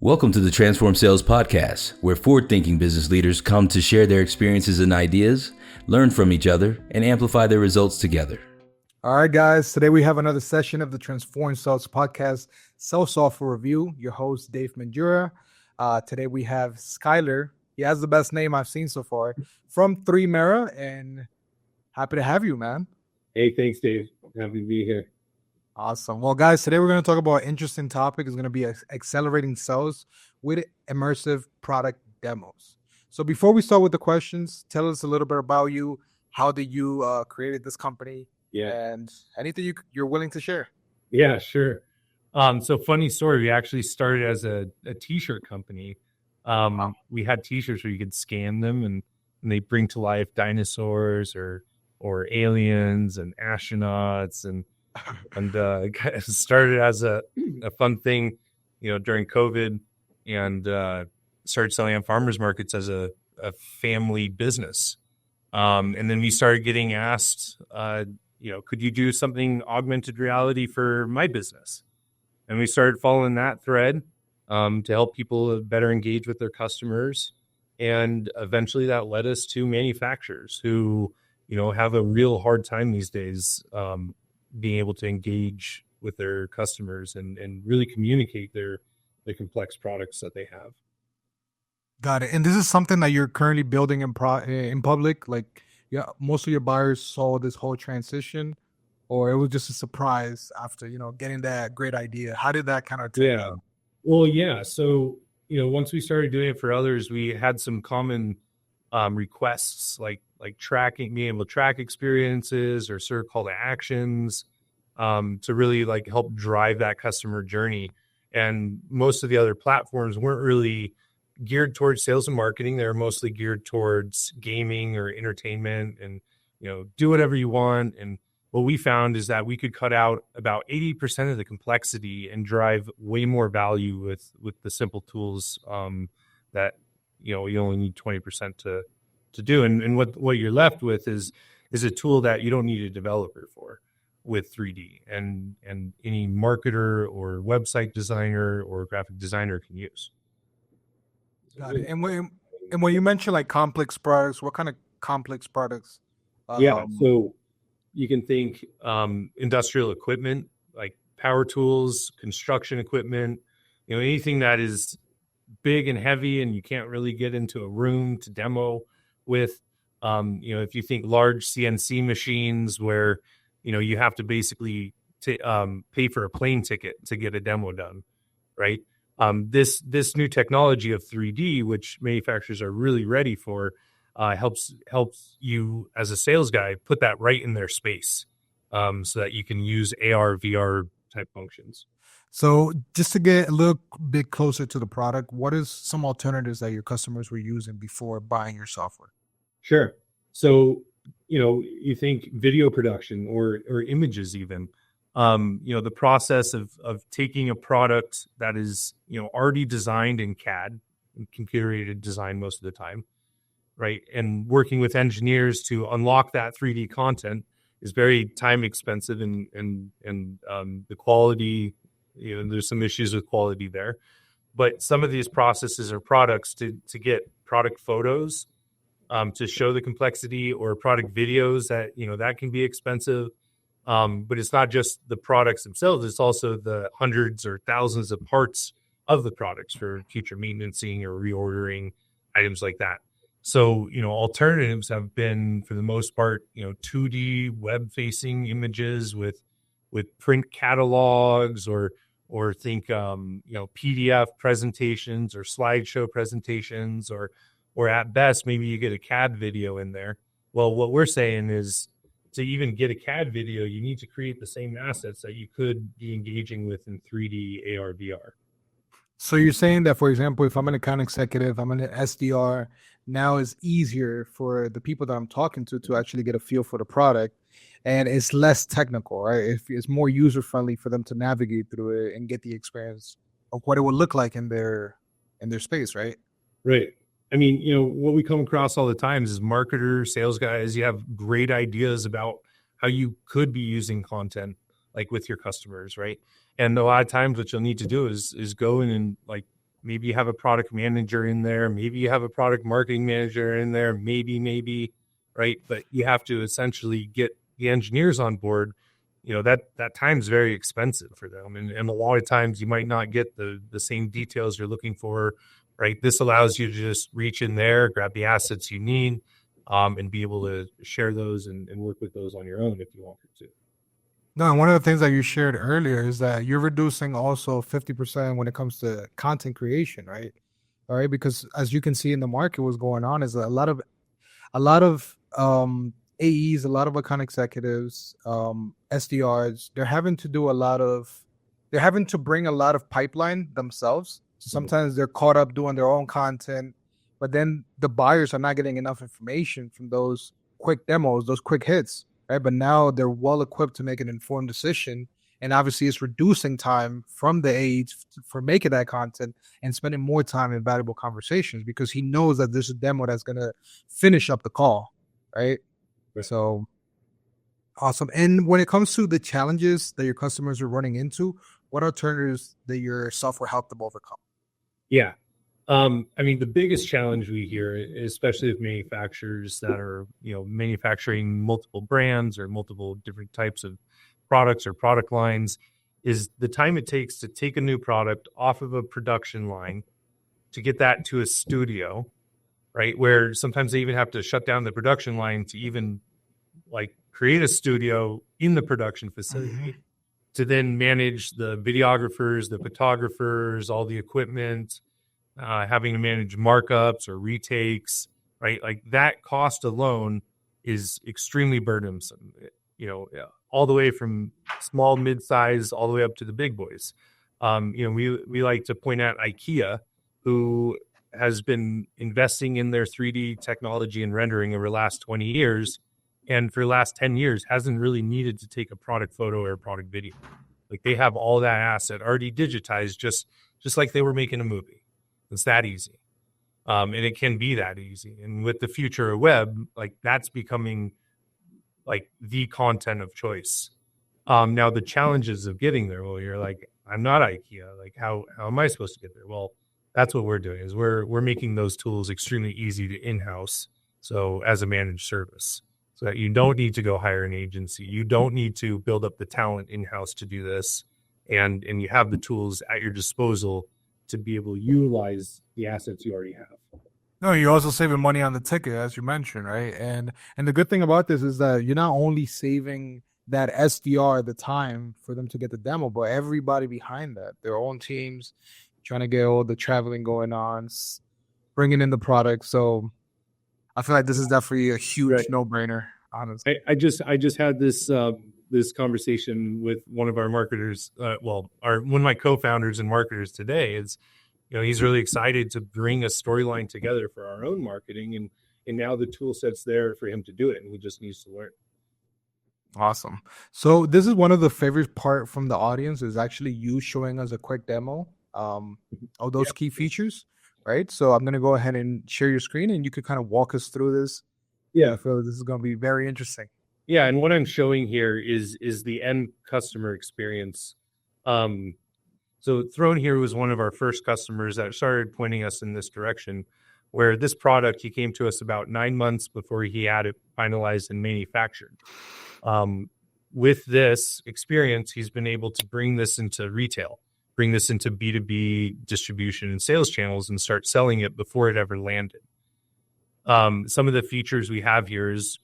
Welcome to the Transform Sales Podcast, where forward-thinking business leaders come to share their experiences and ideas, learn from each other, and amplify their results together. All right, guys. Today we have another session of the Transform Sales Podcast Sales Software Review. Your host, Dave Menjura. Today we have Schuyler. He has the best name I've seen so far from 3Mera, and happy to have you, man. Hey, thanks, Dave. Happy to be here. Awesome. Well, guys, today we're going to talk about an interesting topic. It's going to be accelerating sales with immersive product demos. So before we start with the questions, tell us a little bit about you. How did you created this company? And anything you're willing to share. Yeah, sure. So funny story. We actually started as a t-shirt company. We had t-shirts where you could scan them and they bring to life dinosaurs or aliens and astronauts and it started as a fun thing, during COVID, and started selling on farmers markets as a family business. And then we started getting asked, could you do something augmented reality for my business? And we started following that thread to help people better engage with their customers. And eventually that led us to manufacturers who, have a real hard time these days being able to engage with their customers and really communicate the complex products that they have. Got it. And this is something that you're currently building in public? Like, yeah, most of your buyers saw this whole transition, or it was just a surprise after, getting that great idea? How did that kind of turn out? Well, yeah. So, once we started doing it for others, we had some common requests like tracking, being able to track experiences or sort of call to actions to really help drive that customer journey. And most of the other platforms weren't really geared towards sales and marketing. They're mostly geared towards gaming or entertainment and, do whatever you want. And what we found is that we could cut out about 80% of the complexity and drive way more value with the simple tools that, you only need 20% to do. And what you're left with is a tool that you don't need a developer for with 3D and any marketer or website designer or graphic designer can use. Got it. And when you mention complex products, what kind of complex products? So you can think industrial equipment, like power tools, construction equipment, anything that is big and heavy and you can't really get into a room to demo with. If you think large CNC machines where, you have to basically pay for a plane ticket to get a demo done, right? This new technology of 3D, which manufacturers are really ready for, helps you as a sales guy put that right in their space, so that you can use AR, VR type functions. So just to get a little bit closer to the product, what is some alternatives that your customers were using before buying your software? Sure. So, you think video production or images even. The process of taking a product that is, already designed in CAD, computer-aided design most of the time, right? And working with engineers to unlock that 3D content is very time expensive and the quality, there's some issues with quality there. But some of these processes or products to get product photos to show the complexity, or product videos that, that can be expensive. But it's not just the products themselves. It's also the hundreds or thousands of parts of the products for future maintenancing or reordering, items like that. So, alternatives have been, for the most part, 2D web-facing images with print catalogs or think, PDF presentations or slideshow presentations or at best, maybe you get a CAD video in there. Well, what we're saying is, to even get a CAD video, you need to create the same assets that you could be engaging with in 3D AR VR. So you're saying that, for example, if I'm an account executive, I'm an SDR, now it's easier for the people that I'm talking to actually get a feel for the product, and it's less technical, right? It's more user-friendly for them to navigate through it and get the experience of what it would look like in their space, right? Right. I mean, what we come across all the time is marketers, sales guys, you have great ideas about how you could be using content with your customers, right? And a lot of times what you'll need to do is go in and maybe you have a product manager in there, maybe you have a product marketing manager in there, maybe, right? But you have to essentially get the engineers on board. That time's very expensive for them. And a lot of times you might not get the same details you're looking for, right? This allows you to just reach in there, grab the assets you need, and be able to share those and work with those on your own if you want to. No, and one of the things that you shared earlier is that you're reducing also 50% when it comes to content creation, right? All right, because as you can see in the market, what's going on is a lot of AEs, a lot of account executives, SDRs, they're having to bring a lot of pipeline themselves. So sometimes they're caught up doing their own content, but then the buyers are not getting enough information from those quick demos, those quick hits, right? But now they're well equipped to make an informed decision. And obviously it's reducing time from the AEs for making that content and spending more time in valuable conversations because he knows that there's a demo that's going to finish up the call, right? So awesome. And when it comes to the challenges that your customers are running into, what alternatives that your software helped them overcome? Yeah. The biggest challenge we hear, especially with manufacturers that are, manufacturing multiple brands or multiple different types of products or product lines, is the time it takes to take a new product off of a production line to get that to a studio, right? Where sometimes they even have to shut down the production line to even create a studio in the production facility to then manage the videographers, the photographers, all the equipment, having to manage markups or retakes, right? That cost alone is extremely burdensome, all the way from small, mid-size, all the way up to the big boys. We like to point out IKEA, who has been investing in their 3D technology and rendering over the last 20 years. And for the last 10 years, hasn't really needed to take a product photo or a product video. They have all that asset already digitized, just like they were making a movie. It's that easy. And it can be that easy. And with the future of web, that's becoming the content of choice. Now the challenges of getting there, well, you're I'm not IKEA. How am I supposed to get there? Well, that's what we're doing is we're making those tools extremely easy to in-house. So as a managed service, so that you don't need to go hire an agency. You don't need to build up the talent in-house to do this. And you have the tools at your disposal to be able to utilize the assets you already have. No, you're also saving money on the ticket, as you mentioned, right? And the good thing about this is that you're not only saving that SDR the time for them to get the demo, but everybody behind that, their own teams, trying to get all the traveling going on, bringing in the product. So I feel like this is definitely a huge no-brainer, honestly. I just had this conversation with one of our marketers, one of my co-founders and marketers today. Is he's really excited to bring a storyline together for our own marketing, and now the tool set's there for him to do it, and he just needs to learn. Awesome. So this is one of the favorite part from the audience is actually you showing us a quick demo of those key features, right? So I'm going to go ahead and share your screen, and you could kind of walk us through this. Yeah, I feel like this is going to be very interesting. Yeah, and what I'm showing here is the end customer experience. So Throne here was one of our first customers that started pointing us in this direction, where this product, he came to us about 9 months before he had it finalized and manufactured. With this experience, he's been able to bring this into retail, bring this into B2B distribution and sales channels and start selling it before it ever landed. Some of the features we have here is,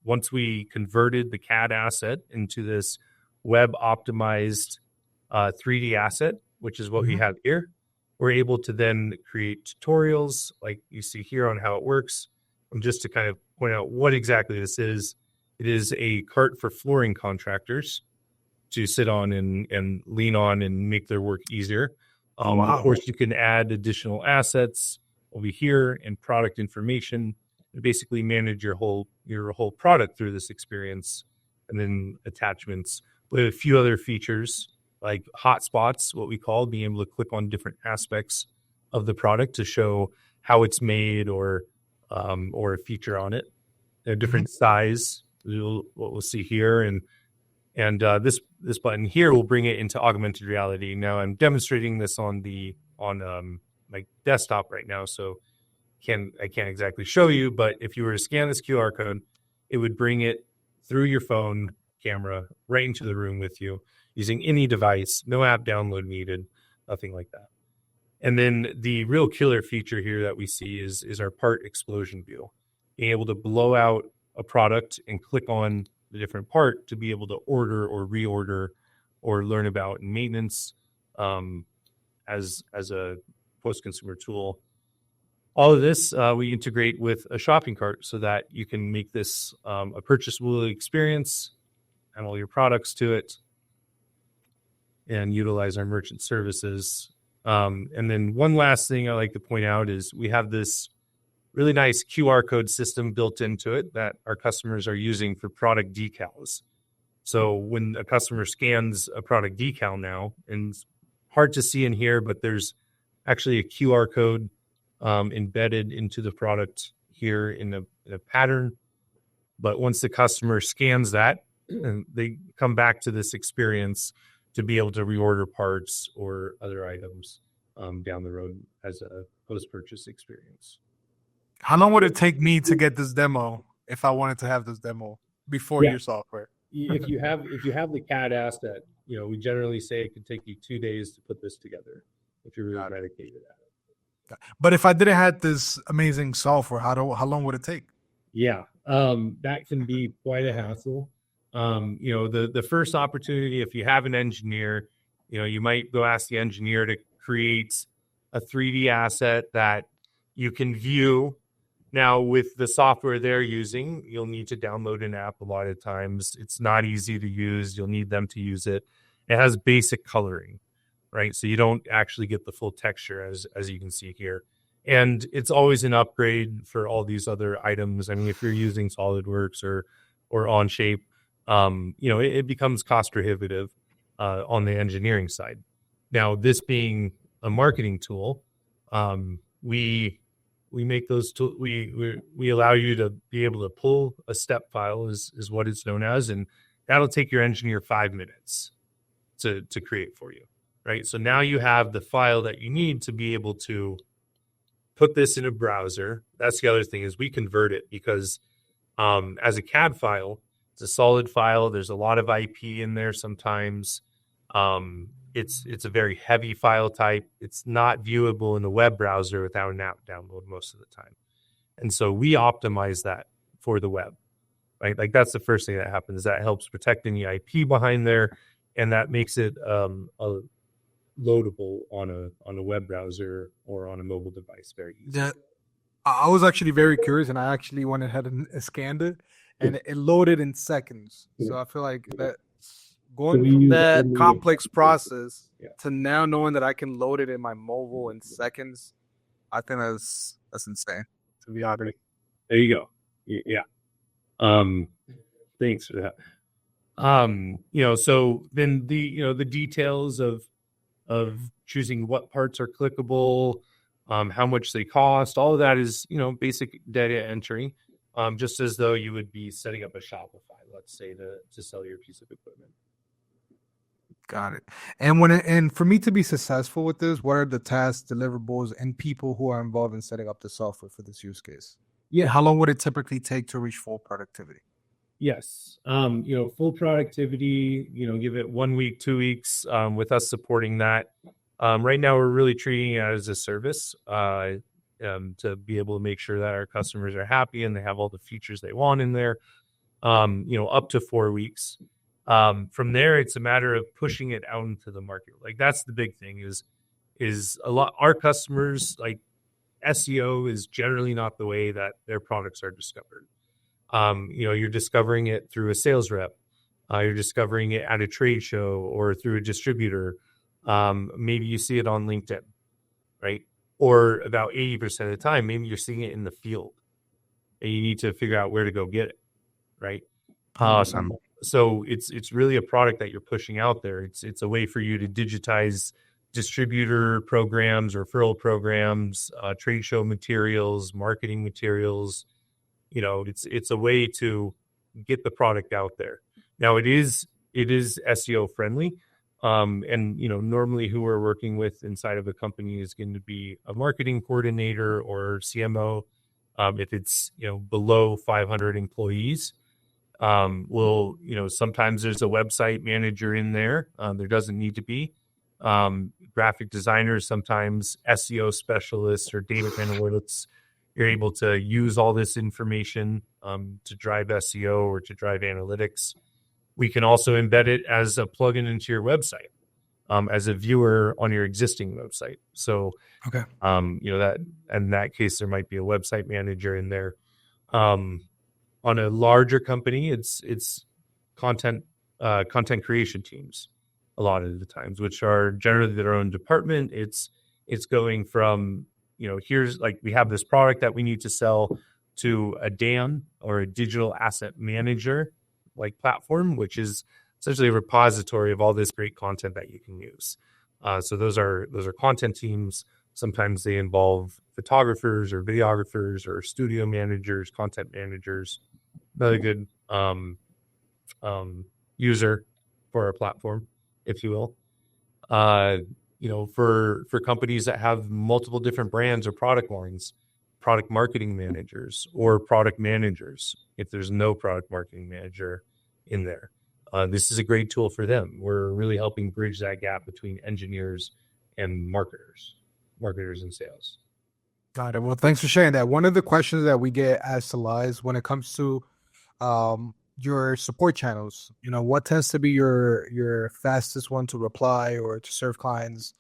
once we converted the CAD asset into this web optimized 3D asset, which is what we have here, we're able to then create tutorials like you see here on how it works. And just to kind of point out what exactly this is, it is a cart for flooring contractors to sit on and lean on and make their work easier. Of course, you can add additional assets over here and product information and basically manage your whole product through this experience, and then attachments with a few other features like hotspots, what we call being able to click on different aspects of the product to show how it's made or a feature on it. They're different size, what we'll see here, and this button here will bring it into augmented reality. Now I'm demonstrating this on the my desktop right now, so I can't exactly show you, but if you were to scan this QR code, it would bring it through your phone camera right into the room with you using any device, no app download needed, nothing like that. And then the real killer feature here that we see is our part explosion view, being able to blow out a product and click on the different part to be able to order or reorder or learn about maintenance as a post-consumer tool. All of this we integrate with a shopping cart so that you can make this a purchasable experience, add all your products to it, and utilize our merchant services. And then one last thing I like to point out is we have this really nice QR code system built into it that our customers are using for product decals. So when a customer scans a product decal now, and it's hard to see in here, but there's actually a QR code embedded into the product here in a pattern. But once the customer scans that, they come back to this experience to be able to reorder parts or other items down the road as a post-purchase experience. How long would it take me to get this demo if I wanted to have this demo before your software? If you have the CAD asset, we generally say it could take you 2 days to put this together if you're really dedicated at it. But if I didn't have this amazing software, how long would it take? Yeah, that can be quite a hassle. The first opportunity, if you have an engineer, you might go ask the engineer to create a 3D asset that you can view. Now, with the software they're using, you'll need to download an app a lot of times. It's not easy to use. You'll need them to use it. It has basic coloring, right? So you don't actually get the full texture as you can see here. And it's always an upgrade for all these other items. I mean, if you're using SolidWorks or Onshape, it becomes cost prohibitive on the engineering side. Now, this being a marketing tool, we make those tools. We allow you to be able to pull a step file is what it's known as, and that'll take your engineer 5 minutes to create for you, right? So now you have the file that you need to be able to put this in a browser. That's the other thing is we convert it because as a CAD file, it's a solid file. There's a lot of IP in there sometimes. It's a very heavy file type. It's not viewable in the web browser without an app download most of the time. And so we optimize that for the web, right? Like that's the first thing that happens. That helps protect any IP behind there, and that makes it loadable on a web browser or on a mobile device very easy. Yeah, I was actually very curious, and I actually went ahead and scanned it, and it loaded in seconds. So I feel like that going from that complex process to now knowing that I can load it in my mobile in seconds, I think that's insane, to be honest. There you go. Yeah. Thanks for that. So then the details of choosing what parts are clickable, how much they cost, all of that is, basic data entry, just as though you would be setting up a Shopify, let's say, to sell your piece of equipment. Got it. And for me to be successful with this, what are the tasks, deliverables, and people who are involved in setting up the software for this use case? Yeah. How long would it typically take to reach full productivity? Yes. Full productivity, give it 1 week, 2 weeks, with us supporting that. Right now, we're really treating it as a service to be able to make sure that our customers are happy and they have all the features they want in there, up to 4 weeks. From there, it's a matter of pushing it out into the market. Like that's the big thing is a lot, our customers, like SEO is generally not the way that their products are discovered. You're discovering it through a sales rep. You're discovering it at a trade show or through a distributor. Maybe you see it on LinkedIn, right? Or about 80% of the time, maybe you're seeing it in the field and you need to figure out where to go get it, right? So it's really a product that you're pushing out there. It's a way for you to digitize distributor programs, referral programs, trade show materials, marketing materials. It's a way to get the product out there. Now it is SEO friendly. And, normally who we're working with inside of a company is going to be a marketing coordinator or CMO. If it's, below 500 employees, sometimes there's a website manager in there. There doesn't need to be. Graphic designers, sometimes SEO specialists or data analytics. You're able to use all this information to drive SEO or to drive analytics. We can also embed it as a plugin into your website, as a viewer on your existing website. So, Okay. That in that case, there might be a website manager in there. On a larger company, it's content creation teams a lot of the times, which are generally their own department. It's going from, here's like, we have this product that we need to sell, to a DAM or a digital asset manager like platform, which is essentially a repository of all this great content that you can use. So those are content teams. Sometimes they involve photographers or videographers or studio managers, content managers. Another good user for our platform, if you will. For companies that have multiple different brands or product lines, product marketing managers or product managers, if there's no product marketing manager in there. This is a great tool for them. We're really helping bridge that gap between engineers and marketers and sales. Got it. Well, thanks for sharing that. One of the questions that we get asked a lot is when it comes to your support channels. What tends to be your fastest one to reply or to serve clients?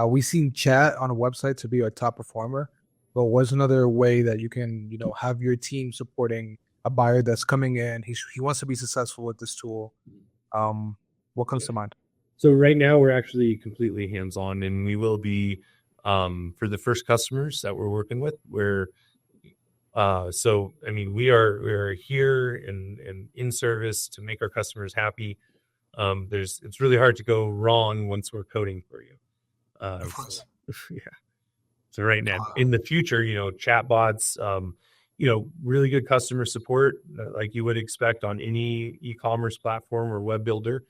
We've seen chat on a website to be our top performer, but what's another way that you can, have your team supporting a buyer that's coming in? He wants to be successful with this tool. What comes to mind? So right now we're actually completely hands-on, and we will be for the first customers that we're working with. We are here and in service to make our customers happy. It's really hard to go wrong once we're coding for you. Of course. Yeah. So right now, in the future, chatbots, really good customer support, like you would expect on any e-commerce platform or web builder.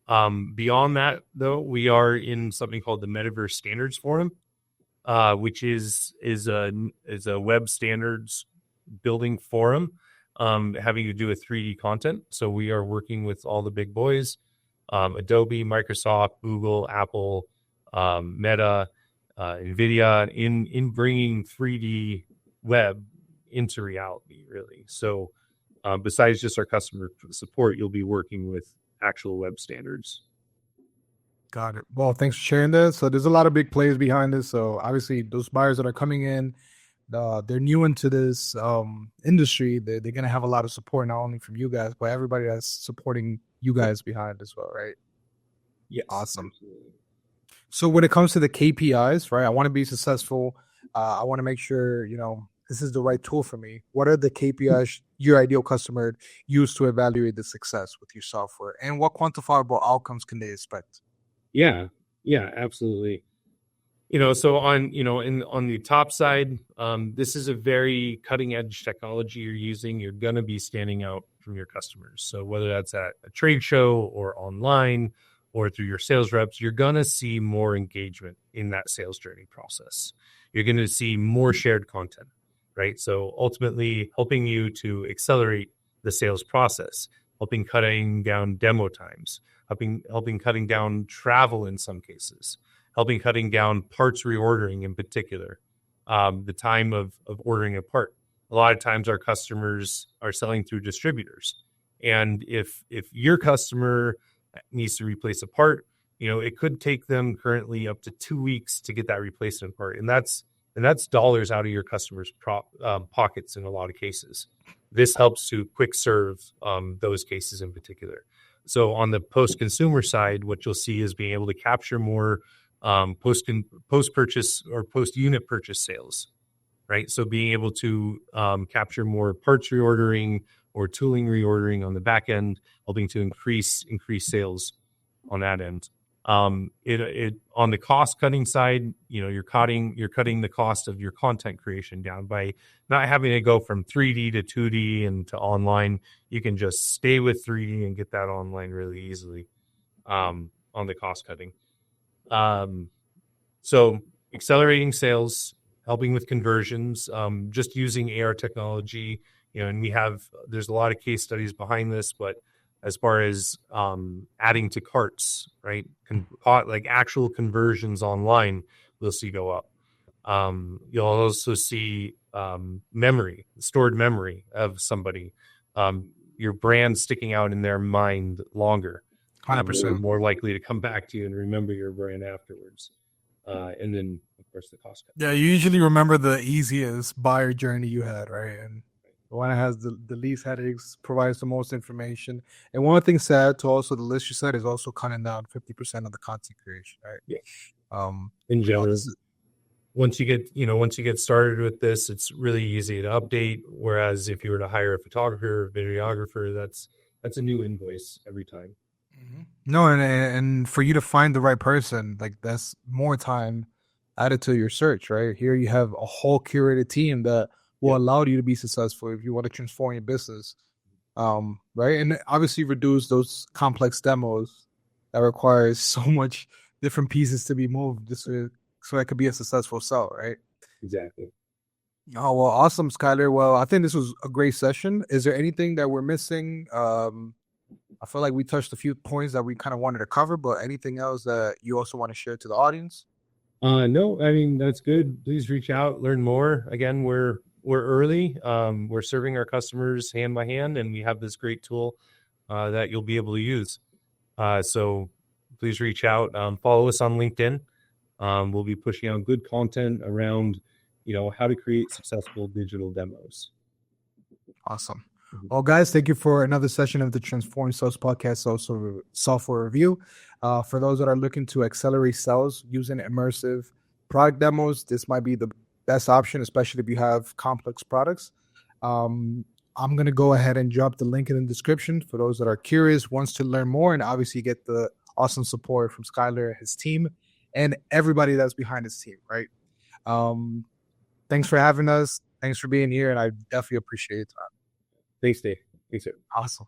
Beyond that, though, we are in something called the Metaverse Standards Forum, which is a web standards building forum, having to do with 3D content. So we are working with all the big boys, Adobe, Microsoft, Google, Apple, Meta, NVIDIA, in bringing 3D web into reality, really. So besides just our customer support, you'll be working with actual web standards. Got it. Well, thanks for sharing this. So there's a lot of big players behind this. So obviously those buyers that are coming in, they're new into this industry. They're going to have a lot of support, not only from you guys, but everybody that's supporting you guys behind as well, right? Yes. Awesome. Absolutely. So when it comes to the KPIs, right, I want to be successful. I want to make sure, this is the right tool for me. What are the KPIs your ideal customer use to evaluate the success with your software? And what quantifiable outcomes can they expect? Yeah, absolutely. So on the top side, this is a very cutting edge technology you're using. You're going to be standing out from your customers. So whether that's at a trade show or online or through your sales reps, you're going to see more engagement in that sales journey process. You're going to see more shared content, right? So ultimately helping you to accelerate the sales process, helping cutting down demo times, helping cutting down travel in some cases, helping cutting down parts reordering in particular, the time of ordering a part. A lot of times our customers are selling through distributors. And if your customer needs to replace a part, it could take them currently up to 2 weeks to get that replacement part. And that's dollars out of your customers' pockets in a lot of cases. This helps to quick serve those cases in particular. So on the post-consumer side, what you'll see is being able to capture more post-purchase or post-unit purchase sales, right? So being able to capture more parts reordering or tooling reordering on the back end, helping to increase sales on that end. On the cost cutting side, you're cutting the cost of your content creation down by not having to go from 3D to 2D and to online. You can just stay with 3D and get that online really easily. on the cost cutting. So accelerating sales, helping with conversions, just using AR technology, and there's a lot of case studies behind this, but as far as adding to carts, right? Like actual conversions online, we'll see go up. You'll also see stored memory of somebody, your brand sticking out in their mind longer. 100%. They're more likely to come back to you and remember your brand afterwards. And then, of course, the cost cut. Yeah, you usually remember the easiest buyer journey you had, right? And the one that has the least headaches, provides the most information. And one thing to add to also the list you said is also cutting down 50% of the content creation, right? Yeah. In general, once you get started with this, it's really easy to update. Whereas if you were to hire a photographer or videographer, that's a new invoice every time. No, and for you to find the right person, like that's more time added to your search, right? Here you have a whole curated team that will allow you to be successful if you want to transform your business, right? And obviously reduce those complex demos that requires so much different pieces to be moved just so it could be a successful sell, right? Exactly. Oh, well, awesome, Schuyler. Well, I think this was a great session. Is there anything that we're missing? I feel like we touched a few points that we kind of wanted to cover, but anything else that you also want to share to the audience? No, I mean, that's good. Please reach out, learn more. Again, we're early. We're serving our customers hand by hand, and we have this great tool that you'll be able to use. So please reach out. Follow us on LinkedIn. We'll be pushing out good content around, how to create successful digital demos. Awesome. Well, guys, thank you for another session of the Transform Sales Podcast, also software review. For those that are looking to accelerate sales using immersive product demos, this might be the best option, especially if you have complex products. I'm going to go ahead and drop the link in the description for those that are curious, wants to learn more, and obviously get the awesome support from Schuyler, his team, and everybody that's behind his team, right? Thanks for having us. Thanks for being here, and I definitely appreciate your time. Thanks, Dave. Thanks, sir. Awesome.